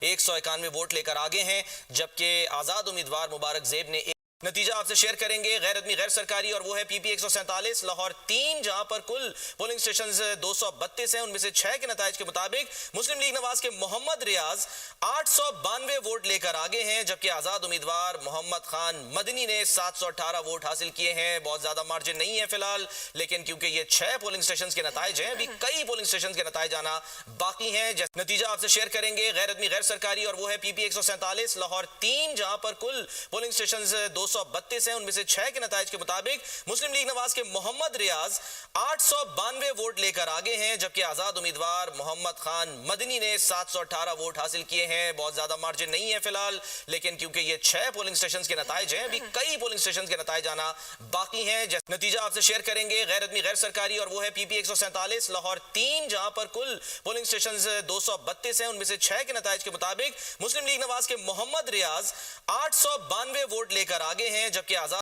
191 vote लेकर आगे हैं, जबकि आजाद उम्मीदवार मुबारक ज़ेब ने नतीजा आपसे शेयर करेंगे। गैर आदमी गैर सरकारी और वो है पीपी 147, लाहौर 3, जहां पर कुल पोलिंग स्टेशन 232 हैं। उनमें से 6 के नताइज के मुताबिक मुस्लिम लीग नवाज के मोहम्मद रियाज 892 वोट लेकर आगे हैं, जबकि आजाद उम्मीदवार मोहम्मद खान मदनी ने 718 वोट हासिल किए हैं। बहुत ज्यादा मार्जिन नहीं है फिलहाल, लेकिन क्योंकि ये 6 पोलिंग स्टेशन के नताइज हैं, अभी कई पोलिंग स्टेशन के नताइज आना बाकी हैं। नतीजा आपसे शेयर करेंगे। गैर आदमी गैर सरकारी और वो है पीपी 147, लाहौर 3, जहां पर कुल पोलिंग स्टेशन 232 हैं। उनमें से 6 के नताइज के मुताबिक मुस्लिम लीग नवाज के मोहम्मद रियाज 892 वोट लेकर आगे हैं, जबकि आजाद उम्मीदवार मोहम्मद खान मदनी ने 718 वोट हासिल किए हैं। बहुत ज्यादा मार्जिन नहीं है फिलहाल, लेकिन क्योंकि ये 6 पोलिंग स्टेशन के नताइज हैं, अभी कई पोलिंग स्टेशन के नताइज आना बाकी हैं। नतीजा आपसे शेयर करेंगे। गैर आदमी गैर सरकारी और वो है पीपी 147, लाहौर 3, जहां पर कुल पोलिंग स्टेशन 232 हैं। उनमें से 6 के नताइज के मुताबिक मुस्लिम लीग नवाज के मोहम्मद रियाज 892 वोट लेकर आगे हैं, जबकि आजाद